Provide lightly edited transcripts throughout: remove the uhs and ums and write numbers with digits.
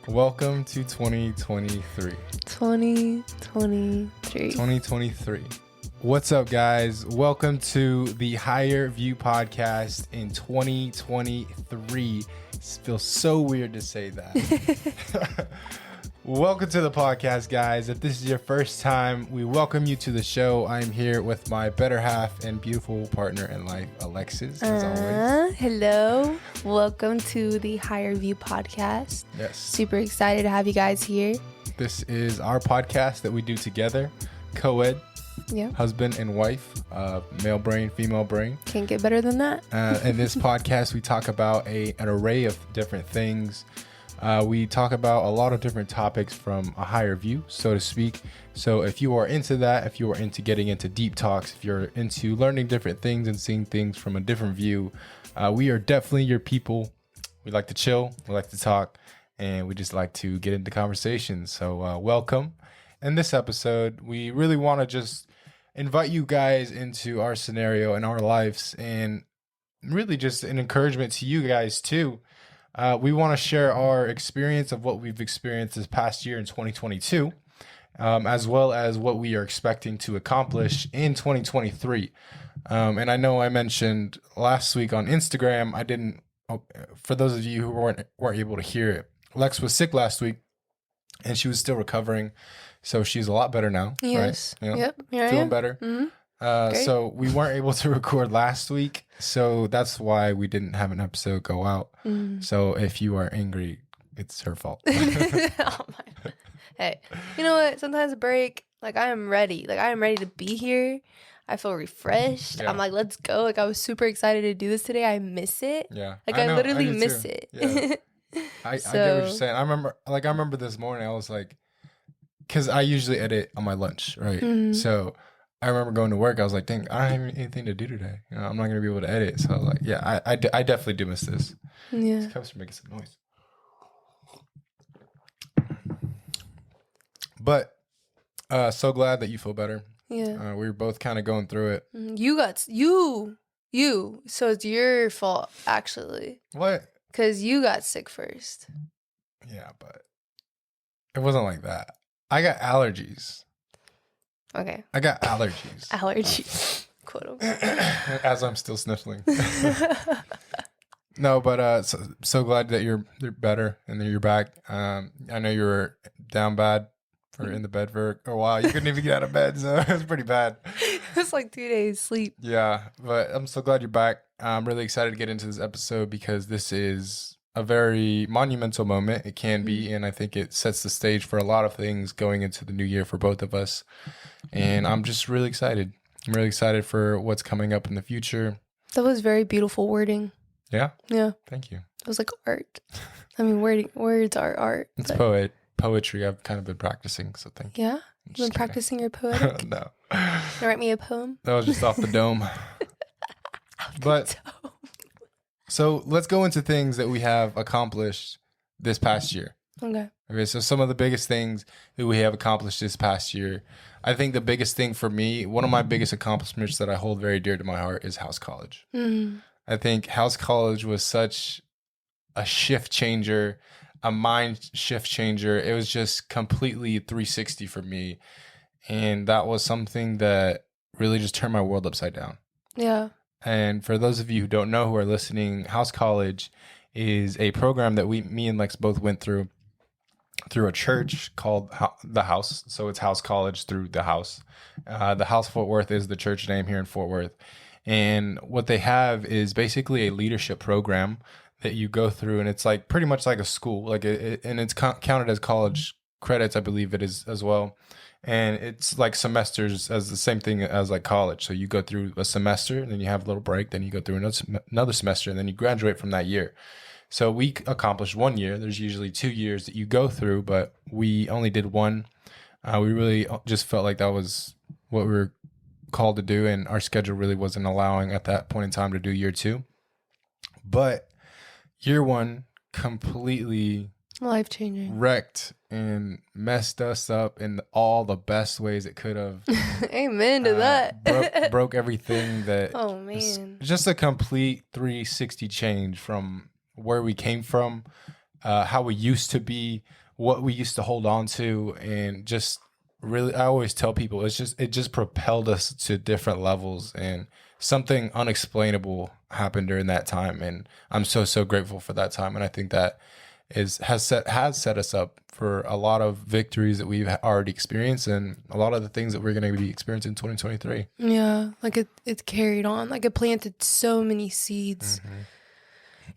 Welcome to 2023. 2023. What's up, guys? Welcome to the Higher View podcast in 2023. It feels so weird to say that. Welcome to the podcast, guys. If this is your first time, we welcome you to the show. I'm here with my better half and beautiful partner in life, Alexus, as always. Hello. Welcome to the Higher View podcast. Yes. Super excited to have you guys here. This is our podcast that we do together, co-ed, husband and wife, male brain, female brain. Can't get better than that. In this podcast, we talk about an array of different things. We talk about a lot of different topics from a higher view, so to speak. So if you are into that, if you are into getting into deep talks, if you're into learning different things and seeing things from a different view, we are definitely your people. We like to chill, we like to talk, and we just like to get into conversations. So welcome. In this episode, we really want to just invite you guys into our scenario and our lives, and really just an encouragement to you guys too. We want to share our experience of what we've experienced this past year in 2022, as well as what we are expecting to accomplish in 2023. And I know I mentioned last week on Instagram, for those of you who weren't able to hear it, Lex was sick last week and she was still recovering. So she's a lot better now. Yes. Right? You know, yep. Here feeling I am. better. Mm-hmm. So we weren't able to record last week, so that's why we didn't have an episode go out. So if you are angry, it's her fault. Oh my. Hey, you know what? Sometimes a break, I am ready. I am ready to be here. I feel refreshed. Yeah. I'm like, let's go. I was super excited to do this today. I miss it. Yeah. I literally miss too. it. Yeah. I get what you're saying. I remember this morning, I was like, because I usually edit on my lunch, right? Mm-hmm. So I remember going to work. I was like, dang, I don't have anything to do today. You know, I'm not going to be able to edit. So I was like, yeah, I definitely do miss this. Yeah. These cups are making some noise. But so glad that you feel better. Yeah. We were both kind of going through it. So it's your fault, actually. What? Because you got sick first. Yeah, but it wasn't like that. I got allergies. Okay. I got allergies. Allergies. Quote unquote. As I'm still sniffling. No, but so glad that you're better and that you're back. I know you were down bad in the bed for a while. You couldn't even get out of bed, so it was pretty bad. It was like 2 days sleep. Yeah, but I'm so glad you're back. I'm really excited to get into this episode because this is a very monumental moment. It can be, and I think it sets the stage for a lot of things going into the new year for both of us. And I'm just really excited. I'm really excited for what's coming up in the future. That was very beautiful wording. Yeah? Yeah. Thank you. It was like art. I mean, words are art. It's poetry. I've kind of been practicing, so thank you. Yeah? You've been practicing your poetic? No. You write me a poem? That was just off the dome. So let's go into things that we have accomplished this past year. Okay, so some of the biggest things that we have accomplished this past year. I think the biggest thing for me, one of my biggest accomplishments that I hold very dear to my heart is House College. Mm-hmm. I think House College was such a shift changer, a mind shift changer. It was just completely 360 for me. And that was something that really just turned my world upside down. Yeah. And for those of you who don't know, who are listening, House College is a program that me and Lex both went through a church called The House. So it's House College through The House. The House Fort Worth is the church name here in Fort Worth. And what they have is basically a leadership program that you go through, and it's like pretty much like a school, and it's counted as college credits, I believe it is as well. And it's like semesters as the same thing as like college. So you go through a semester, and then you have a little break, then you go through another semester, and then you graduate from that year. So we accomplished 1 year. There's usually 2 years that you go through, but we only did one. We really just felt like that was what we were called to do, and our schedule really wasn't allowing at that point in time to do year 2. But year 1 completely life-changing, wrecked and messed us up in all the best ways it could have. Amen to that. broke everything that. Oh man, just a complete 360 change from where we came from, how we used to be, what we used to hold on to, and just really, I always tell people it just propelled us to different levels, and something unexplainable happened during that time, and I'm so grateful for that time, and I think that has set us up for a lot of victories that we've already experienced, and a lot of the things that we're going to be experiencing in 2023. Yeah, like it carried on. Like it planted so many seeds.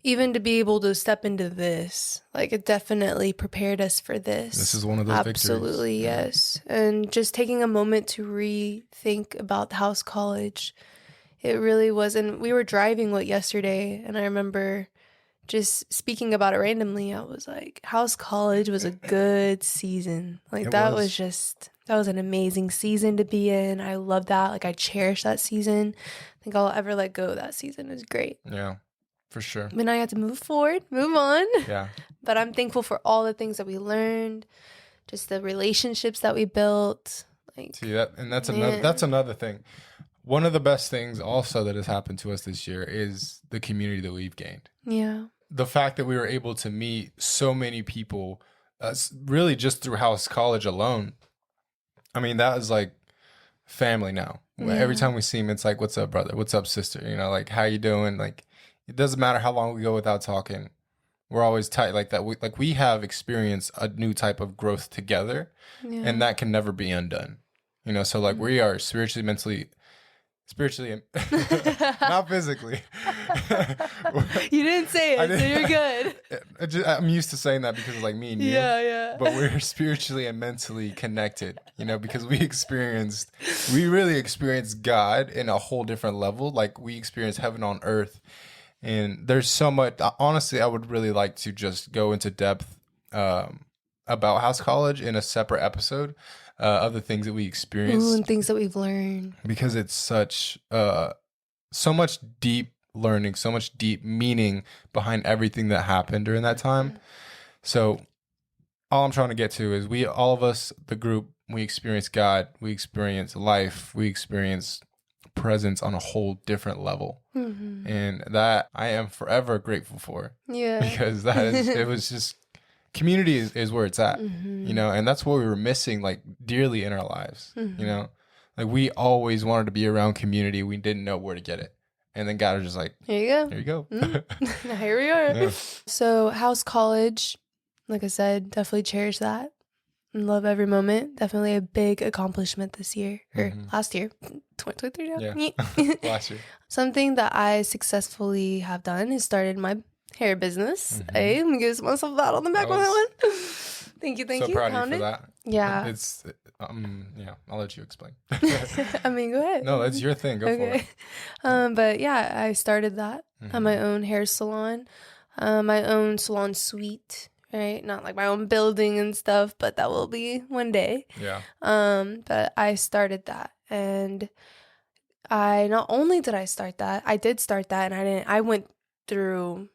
Even to be able to step into this, like it definitely prepared us for this. This is one of those victories. Absolutely, yes. And just taking a moment to rethink about House College, it really was. And we were driving yesterday, and I remember just speaking about it randomly. I was like, House College was a good season. Like that was an amazing season to be in. I love that. Like I cherish that season. I think I'll ever let go of that season. It was great. Yeah, for sure. But now I have to move forward, move on. Yeah. But I'm thankful for all the things that we learned, just the relationships that we built. Like, see that, and that's another thing. One of the best things also that has happened to us this year is the community that we've gained. Yeah. The fact that we were able to meet so many people, really just through House College alone. I mean, that is like family now. Yeah. Every time we see him, it's like, "What's up, brother? What's up, sister? You know, like, how you doing?" Like, it doesn't matter how long we go without talking. We're always tight like that. We have experienced a new type of growth together, and that can never be undone. You know, so like we are spiritually, mentally, not physically. You didn't say it, so you're good. I'm used to saying that because of like me and you. Yeah. But we're spiritually and mentally connected, you know, because we really experienced God in a whole different level. Like we experienced heaven on earth. And there's so much, honestly, I would really like to just go into depth about House College in a separate episode of the things that we experienced. Ooh, and things that we've learned. Because it's so much deep learning, so much deep meaning behind everything that happened during that time. So all I'm trying to get to is all of us, the group, we experience God, we experience life, we experience presence on a whole different level. And that I am forever grateful for. Yeah. Because it was just, community is where it's at, you know, and that's what we were missing like dearly in our lives, you know, like we always wanted to be around community. We didn't know where to get it. And then God was just like, here you go. Now here we are. Yeah. So House College, like I said, definitely cherish that and love every moment. Definitely a big accomplishment this year or last year, 2023 now. Yeah. Last year. Something that I successfully have done is started my hair business. Hey, I'm gonna give myself a pat on the back on that one. Thank you. So proud of you for that. Yeah. It's yeah, I'll let you explain. I mean, go ahead. No, that's your thing. Go for it. But yeah, I started that at my own hair salon, my own salon suite, right? Not like my own building and stuff, but that will be one day. Yeah. But I started that, and not only did I start that, I did start that, and I went through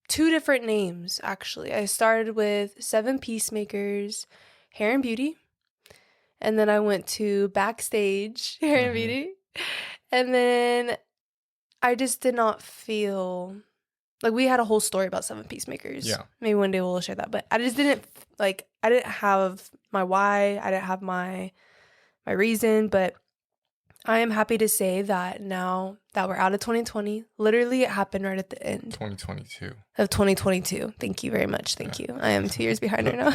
2 different names, actually. I started with 7 Peacemakers Hair and Beauty, and then I went to Backstage Hair and Beauty, and then I just did not feel like we had a whole story about 7 Peacemakers. Yeah. Maybe one day we'll share that, but I just didn't I didn't have my why, I didn't have my reason, but I am happy to say that now that we're out of 2020, literally it happened right at the end. 2022. Of 2022. Thank you very much. Thank you. I am 2 years behind right now.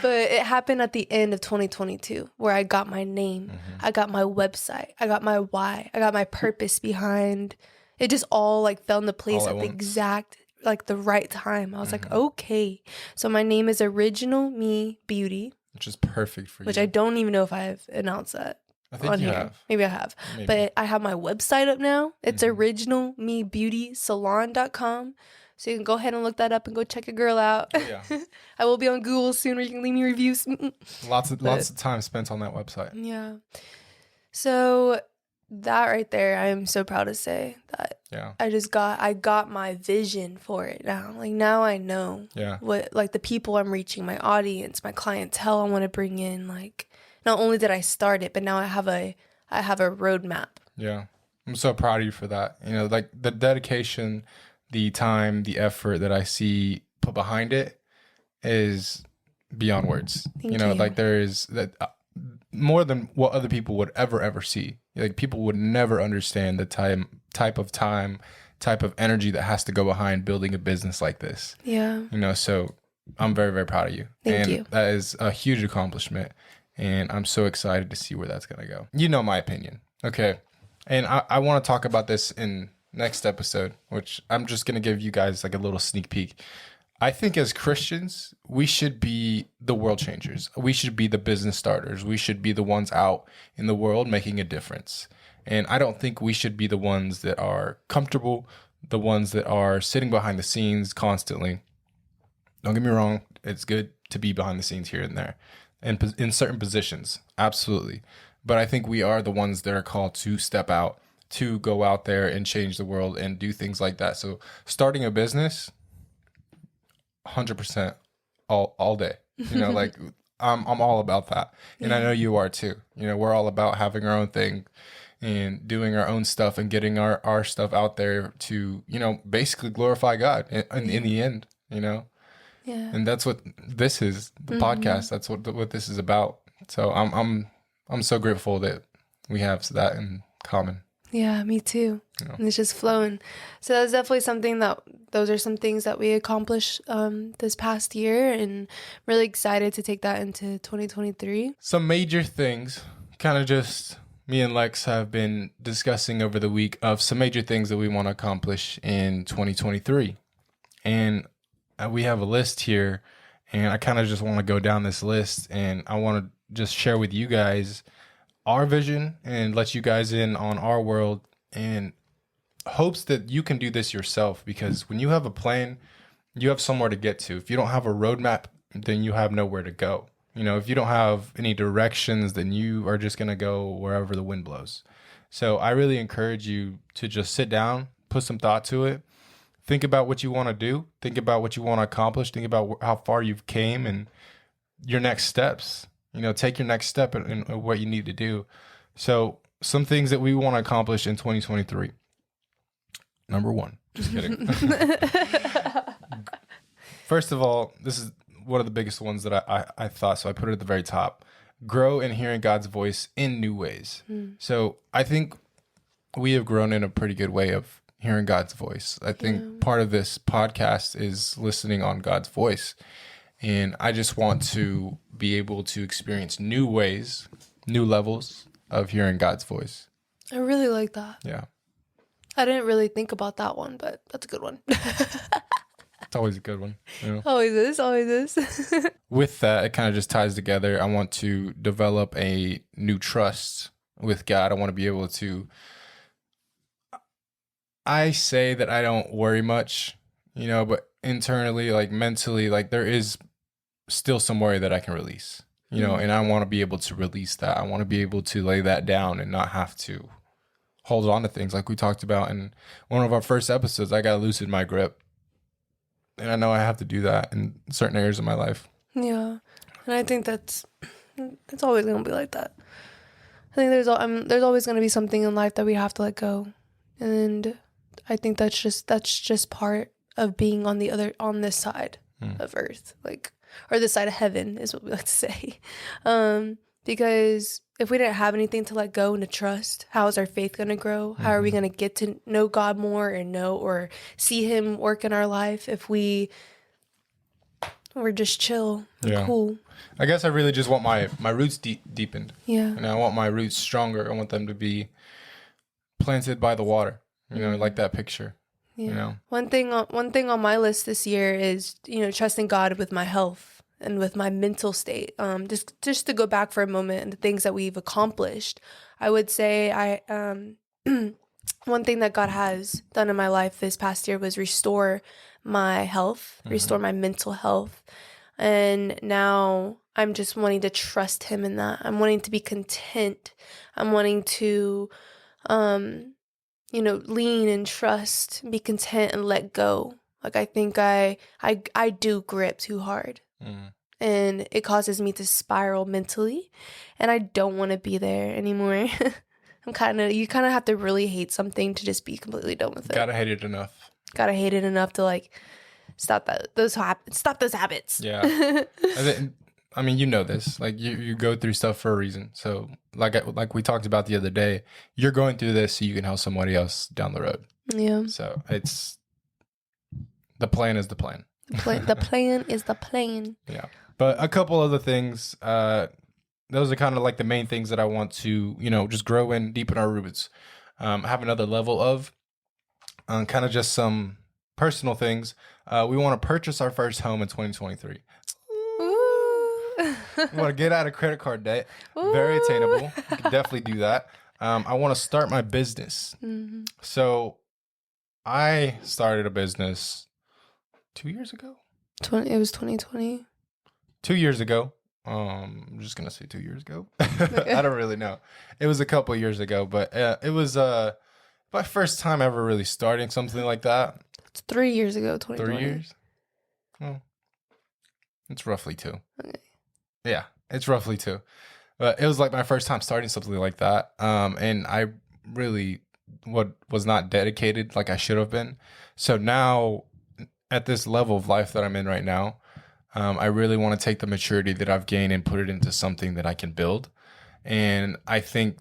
But it happened at the end of 2022 where I got my name. I got my website. I got my why. I got my purpose behind. It just all like fell into place at the exact, like the right time. I was like, okay. So my name is Original Me Beauty. Which is perfect for you. Which I don't even know if I've announced that. I think you have. Maybe I have. Maybe. But I have my website up now. It's originalmebeautysalon.com. So you can go ahead and look that up and go check your girl out. Oh, yeah. I will be on Google soon where you can leave me reviews. Lots of time spent on that website. Yeah. So that right there, I am so proud to say that I got my vision for it now. Like now I know what like the people I'm reaching, my audience, my clientele I want to bring in. Like not only did I start it, but now I have a roadmap. Yeah. I'm so proud of you for that. You know, like the dedication, the time, the effort that I see put behind it is beyond words. Thank You. you. There is that more than what other people would ever see. Like, people would never understand the type of energy that has to go behind building a business like this. Yeah. So I'm very, very proud of you. Thank you. That is a huge accomplishment. And I'm so excited to see where that's going to go. My opinion. Okay. And I want to talk about this in next episode, which I'm just going to give you guys like a little sneak peek. I think as Christians, we should be the world changers. We should be the business starters. We should be the ones out in the world making a difference. And I don't think we should be the ones that are comfortable, the ones that are sitting behind the scenes constantly. Don't get me wrong. It's good to be behind the scenes here and there and in certain positions. Absolutely. But I think we are the ones that are called to step out, to go out there and change the world and do things like that. So starting a business, 100% all day. Like I'm all about that. And I know you are too. We're all about having our own thing and doing our own stuff and getting our stuff out there to, basically glorify God in the end, Yeah. And that's what this is, the podcast. That's what this is about. So I'm so grateful that we have that in common. Yeah, me too. And it's just flowing. So that's definitely those are some things that we accomplished this past year, and really excited to take that into 2023. Some major things, kind of just me and Lex have been discussing over the week of some major things that we want to accomplish in 2023. And we have a list here, and I kind of just want to go down this list, and I want to just share with you guys our vision and let you guys in on our world, and hopes that you can do this yourself, because when you have a plan, you have somewhere to get to. If you don't have a roadmap, then you have nowhere to go. If you don't have any directions, then you are just going to go wherever the wind blows. So I really encourage you to just sit down, put some thought to it. Think about what you want to do. Think about what you want to accomplish. Think about how far you've came and your next steps. Take your next step in what you need to do. So some things that we want to accomplish in 2023. Number 1, just kidding. First of all, this is one of the biggest ones that I thought, so I put it at the very top. Grow in hearing God's voice in new ways. So I think we have grown in a pretty good way of hearing God's voice. I think part of this podcast is listening on God's voice. And I just want to be able to experience new ways, new levels of hearing God's voice. I really like that. Yeah. I didn't really think about that one, but that's a good one. It's always a good one. Always is. With that, it kind of just ties together. I want to develop a new trust with God. I want to be able to, I say that I don't worry much, but internally, like mentally, like there is still some worry that I can release, and I want to be able to release that. I want to be able to lay that down and not have to hold on to things like we talked about in one of our first episodes. I got to loosen my grip, and I know I have to do that in certain areas of my life. Yeah, and I think it's always going to be like that. I think there's always going to be something in life that we have to let go, and I think that's just part of being on this side of earth, or this side of heaven is what we like to say. Because if we didn't have anything to let go and to trust, how is our faith going to grow? How are we going to get to know God more and or see him work in our life if we're just chill and cool? I guess I really just want my roots deepened. Yeah. And I want my roots stronger. I want them to be planted by the water, like that picture. Yeah. One thing on my list this year is, trusting God with my health and with my mental state. Just to go back for a moment and the things that we've accomplished, I would say one thing that God has done in my life this past year was restore my health, restore my mental health. And now I'm just wanting to trust him in that. I'm wanting to be content. I'm wanting to, lean and trust, be content and let go. Like I think I do grip too hard, and it causes me to spiral mentally, and I don't want to be there anymore. You kind of have to really hate something to just be completely done with it. Gotta hate it enough. gotta hate it enough to like stop those habits. Yeah. I mean, you know this. Like you go through stuff for a reason. So like we talked about the other day, you're going through this so you can help somebody else down the road. Yeah. So it's the plan is the plan. The plan is the plan. Yeah. But a couple other things, those are kind of like the main things that I want to, just grow in, deepen our roots. Have another level of kind of just some personal things. We want to purchase our first home in 2023. We want to get out of credit card debt. Very attainable. We can definitely do that. I want to start my business. Mm-hmm. So I started a business 2 years ago. It was 2020. 2 years ago. I'm just going to say 2 years ago. I don't really know. It was a couple years ago, but it was my first time ever really starting something like that. It's 3 years ago, 2020. 3 years? Well, it's roughly 2. Okay. Yeah, it's roughly 2. But it was like my first time starting something like that. And I really was not dedicated like I should have been. So now at this level of life that I'm in right now, I really want to take the maturity that I've gained and put it into something that I can build. And I think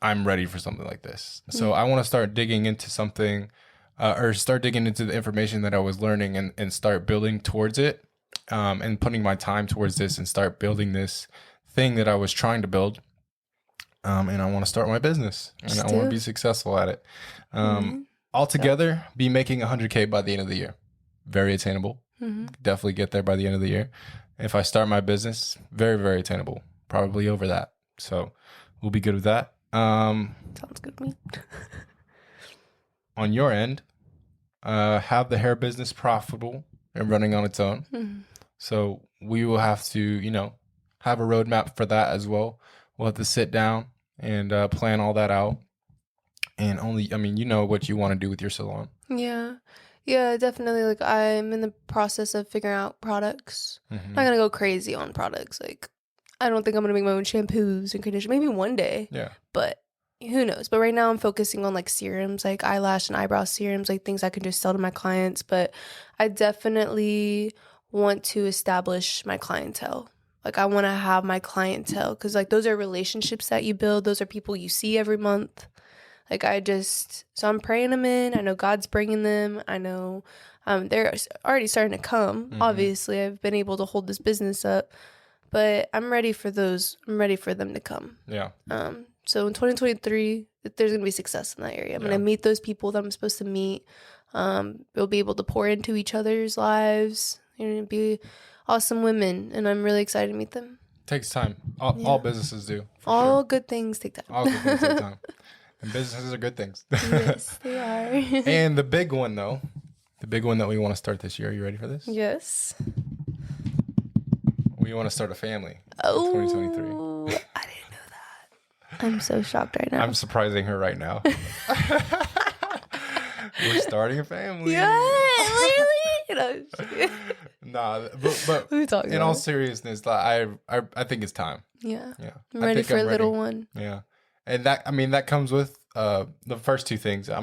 I'm ready for something like this. So I want to start digging into something or start digging into the information that I was learning and start building towards it and putting my time towards this and start building this thing that I was trying to build. And I want to start my business and I want to be successful at it. Altogether, be making 100K by the end of the year. Very attainable. Definitely get there by the end of the year. If I start my business, very, very attainable. Probably over that. So we'll be good with that. Sounds good to me. On your end, have the hair business profitable and running on its own. So we will have to, have a roadmap for that as well. We'll have to sit down and plan all that out. And you know what you want to do with your salon. Yeah, definitely. Like I'm in the process of figuring out products. I'm not gonna go crazy on products. Like I don't think I'm gonna make my own shampoos and conditioners. Maybe one day. Yeah. But who knows? But right now I'm focusing on like serums, like eyelash and eyebrow serums, like things I can just sell to my clients. But I definitely want to establish my clientele. Like I want to have my clientele because like those are relationships that you build. Those are people you see every month. Like so I'm praying them in. I know God's bringing them. I know they're already starting to come. Obviously, I've been able to hold this business up, but I'm ready for those. I'm ready for them to come. Yeah. So in 2023, there's going to be success in that area. I'm going to meet those people that I'm supposed to meet. We'll be able to pour into each other's lives. They're going to be awesome women, and I'm really excited to meet them. Takes time. All businesses do. All good things take time. All good things take time. And businesses are good things. Yes, they are. And the big one, though, the big one that we want to start this year. Are you ready for this? Yes. We want to start a family in 2023. I didn't know that. I'm so shocked right now. I'm surprising her right now. We're starting a family. Yeah, literally. Nah, but in all seriousness, I think it's time. Yeah. I'm ready for a little one. Yeah. And that comes with the first two things. I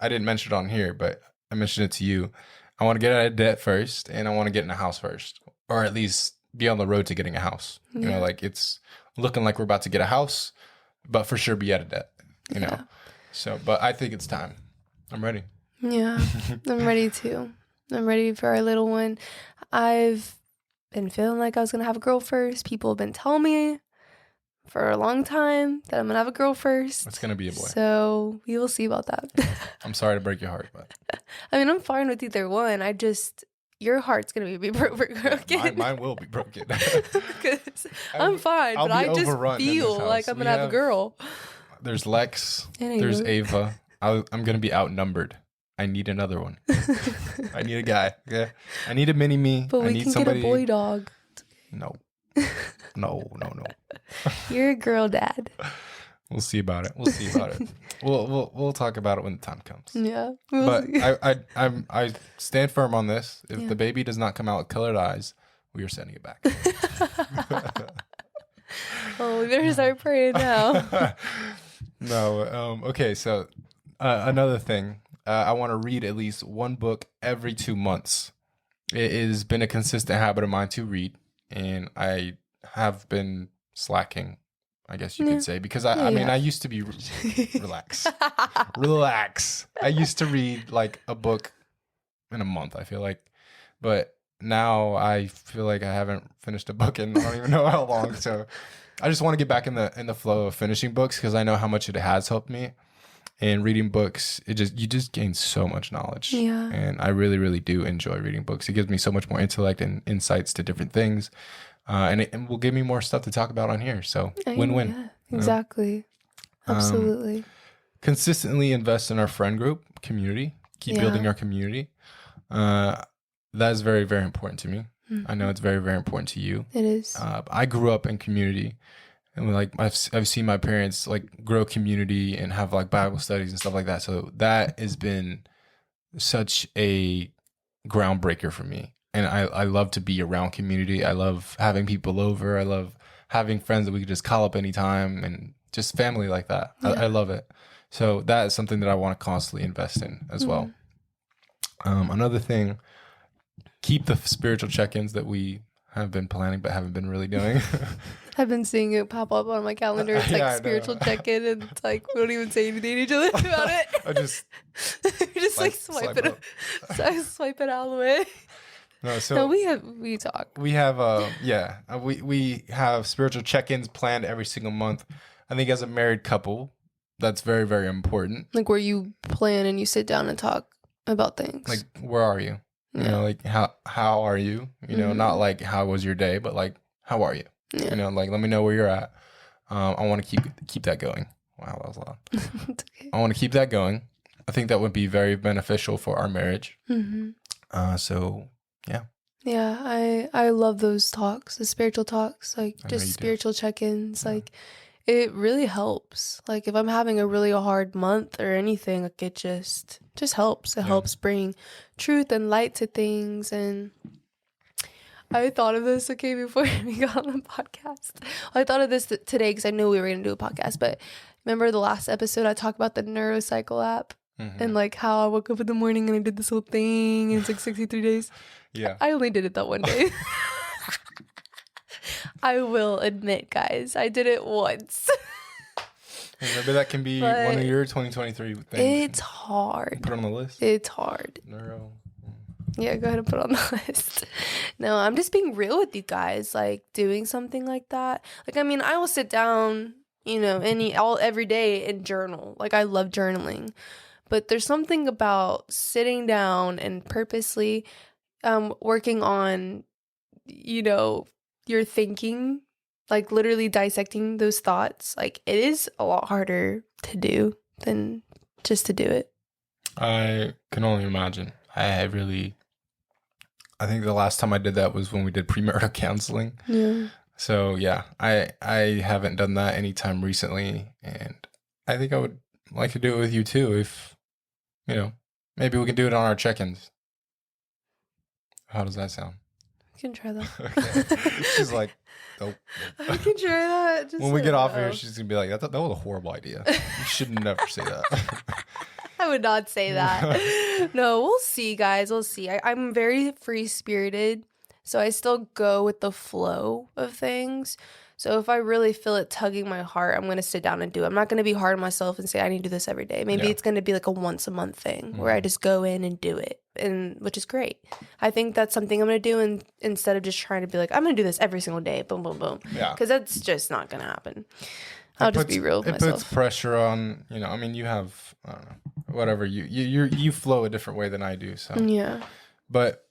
didn't mention it on here, but I mentioned it to you. I want to get out of debt first, and I want to get in a house first, or at least be on the road to getting a house. Yeah. Like it's looking like we're about to get a house, but for sure be out of debt. You know. So, but I think it's time. I'm ready. Yeah, I'm ready too. I'm ready for our little one. I've been feeling like I was gonna have a girl first. People have been telling me for a long time that I'm gonna have a girl first. It's gonna be a boy. So we will see about that. I'm sorry to break your heart, but I mean, I'm fine with either one. Your heart's gonna be broken. Mine will be broken. I'm fine, but I just feel like I'm gonna have a girl. There's Lex. There's Ava. I'm gonna be outnumbered. I need another one. I need a guy. Yeah. I need a mini me. But we can get a boy dog. No. You're a girl dad. We'll see about it. We'll talk about it when the time comes. Yeah. But I stand firm on this. If the baby does not come out with colored eyes, we are sending it back. Oh, we better start praying now. No. Okay. So another thing. I want to read at least one book every 2 months. It has been a consistent habit of mine to read, and I have been slacking, I guess you could say, because I mean, I used to be relax. I used to read like a book in a month, I feel like, but now I feel like I haven't finished a book in I don't even know how long. So I just want to get back in the flow of finishing books because I know how much it has helped me. And reading books, you just gain so much knowledge. Yeah. And I really, really do enjoy reading books. It gives me so much more intellect and insights to different things. And it will give me more stuff to talk about on here. So win-win. Yeah, exactly. Absolutely. Consistently invest in our friend group community. Keep building our community. That is very, very important to me. Mm-hmm. I know it's very, very important to you. It is. I grew up in community. And like I've seen my parents like grow community and have like Bible studies and stuff like that. So that has been such a groundbreaker for me. And I love to be around community. I love having people over. I love having friends that we could just call up anytime and just family like that. Yeah. I love it. So that is something that I want to constantly invest in as well. Another thing, keep the spiritual check-ins that we have been planning but haven't been really doing. I've been seeing it pop up on my calendar. It's like spiritual check-in, and it's like we don't even say anything to each other about it. I just like swipe it out of the way. No, we talk. We have we have spiritual check-ins planned every single month. I think as a married couple, that's very, very important. Like where you plan and you sit down and talk about things. Like, where are you? You know, like how are you? You know, not like how was your day, but like how are you? Yeah. You know, like let me know where you're at. I want to keep that going. Wow, that was loud. Okay. I want to keep that going. I think that would be very beneficial for our marriage. So yeah. Yeah, I love those talks, the spiritual talks, like just spiritual check-ins. Yeah. Like it really helps. Like if I'm having a really hard month or anything, like it just helps. It helps bring truth and light to things. And I thought of this, before we got on the podcast. I thought of this today because I knew we were going to do a podcast. But remember the last episode I talked about the Neurocycle app? And like how I woke up in the morning and I did this little thing and it's like 63 days. Yeah. I only did it that one day. I will admit, guys, I did it once. Maybe that can be one of your 2023 things. It's hard. Put it on the list. It's hard. Neuro. Yeah, go ahead and put it on the list. No, I'm just being real with you guys. Like doing something like that. Like, I mean, I will sit down, you know, every day and journal. Like I love journaling. But there's something about sitting down and purposely working on, you know, your thinking, like literally dissecting those thoughts. Like it is a lot harder to do than just to do it. I can only imagine. I think the last time I did that was when we did premarital counseling. Yeah. So yeah, I haven't done that anytime recently, and I think I would like to do it with you too. If you know, maybe we can do it on our check-ins. How does that sound? We can try that. Okay. She's like, nope. I can try that. Just when we get off here, she's gonna be like, that was a horrible idea. You should never say that. I would not say that. No, we'll see, guys. We'll see. I'm very free-spirited, so I still go with the flow of things. So if I really feel it tugging my heart, I'm going to sit down and do it. I'm not going to be hard on myself and say, I need to do this every day. Maybe it's going to be like a once-a-month thing where I just go in and do it, and which is great. I think that's something I'm going to do instead of just trying to be like, I'm going to do this every single day, boom, boom, boom. Yeah. Because that's just not going to happen. I'll just be real with myself. It puts pressure on, you know, I mean, you have, I don't know, whatever, you flow a different way than I do. So yeah. But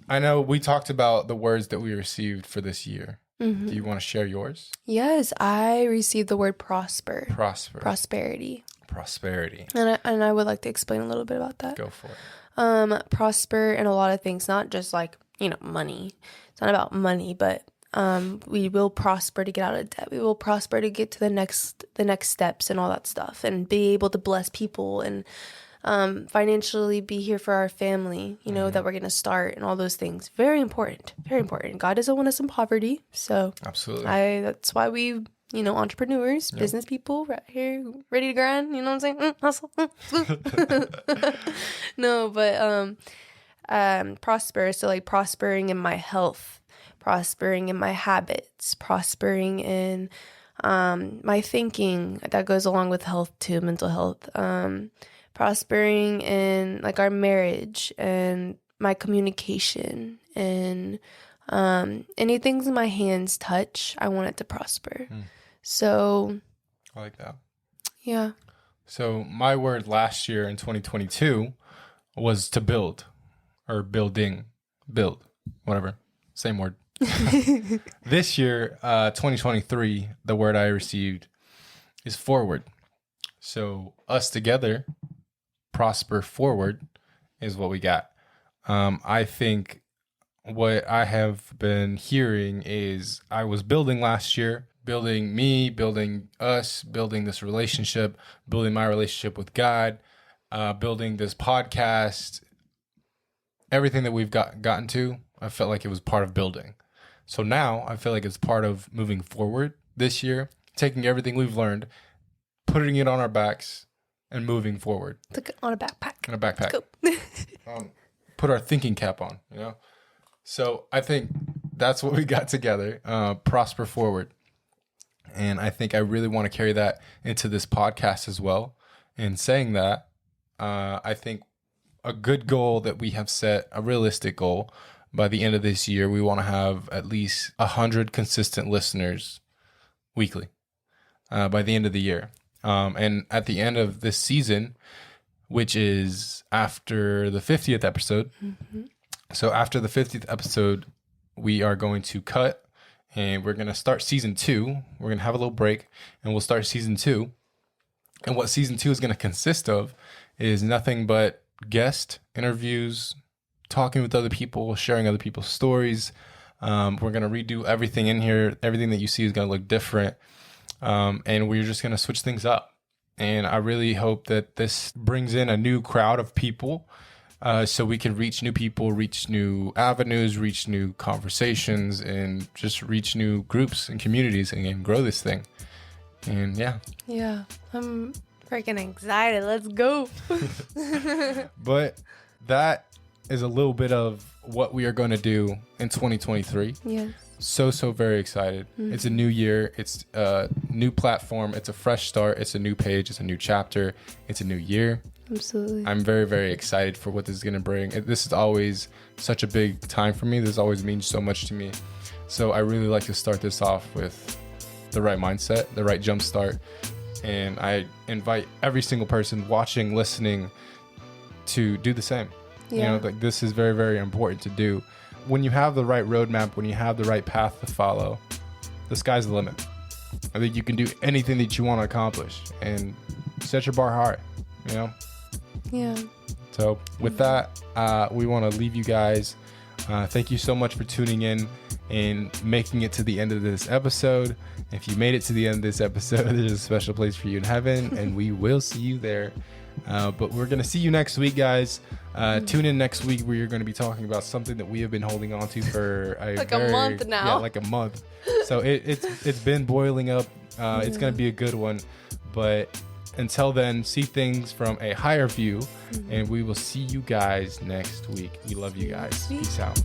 I know we talked about the words that we received for this year. Do you want to share yours? Yes, I received the word prosper. Prosperity. And I would like to explain a little bit about that. Go for it. Prosper in a lot of things, not just like, you know, money. It's not about money, but we will prosper to get out of debt. We will prosper to get to the next steps and all that stuff, and be able to bless people and financially be here for our family, you know, that we're going to start, and all those things. Very important. Very important. God doesn't want us in poverty. So absolutely. That's why we entrepreneurs, business people right here, ready to grind. You know what I'm saying? Hustle. No, but prosper. So like prospering in my health, prospering in my habits, prospering in my thinking that goes along with health too, mental health. Prospering in like our marriage and my communication and anything my hands touch, I want it to prosper. So I like that. Yeah. So my word last year in 2022 was to build or building, build, whatever, same word. This year, 2023, the word I received is forward. So us together, prosper forward is what we got. I think what I have been hearing is I was building last year, building me, building us, building this relationship, building my relationship with God, building this podcast. Everything that we've gotten to, I felt like it was part of building. So now I feel like it's part of moving forward this year, taking everything we've learned, putting it on our backs, and moving forward. On a backpack. On a backpack. Let's go. Put our thinking cap on, So I think that's what we got together, prosper forward. And I think I really want to carry that into this podcast as well. And saying that, I think a good goal that we have set, a realistic goal, by the end of this year, we want to have at least 100 consistent listeners weekly by the end of the year. And at the end of this season, which is after the 50th episode. So after the 50th episode, we are going to cut and we're going to start season 2. We're going to have a little break and we'll start season 2. And what season 2 is going to consist of is nothing but guest interviews, talking with other people, sharing other people's stories. We're going to redo everything in here. Everything that you see is going to look different. And we're just going to switch things up. And I really hope that this brings in a new crowd of people so we can reach new people, reach new avenues, reach new conversations, and just reach new groups and communities and grow this thing. And yeah. Yeah. I'm freaking excited. Let's go. But that is a little bit of what we are going to do in 2023. Yes. So very excited. It's a new year. It's a new platform. It's a fresh start. It's a new page. It's a new chapter. It's a new year. Absolutely. I'm very excited for what this is going to bring. This is always such a big time for me. This always means so much to me. So I really like to start this off with the right mindset, the right jump start. And I invite every single person watching, listening to do the same. Yeah. Like this is very important to do. When you have the right roadmap, when you have the right path to follow, the sky's the limit. I think you can do anything that you want to accomplish and set your bar high, Yeah. So with that, we want to leave you guys. Thank you so much for tuning in and making it to the end of this episode. If you made it to the end of this episode, there's a special place for you in heaven, and we will see you there. But we're going to see you next week, guys. Tune in next week where you're going to be talking about something that we have been holding on to for a month now. Yeah, like a month. So it's been boiling up. It's going to be a good one. But until then, see things from a higher view, and we will see you guys next week. We love you guys. Peace out.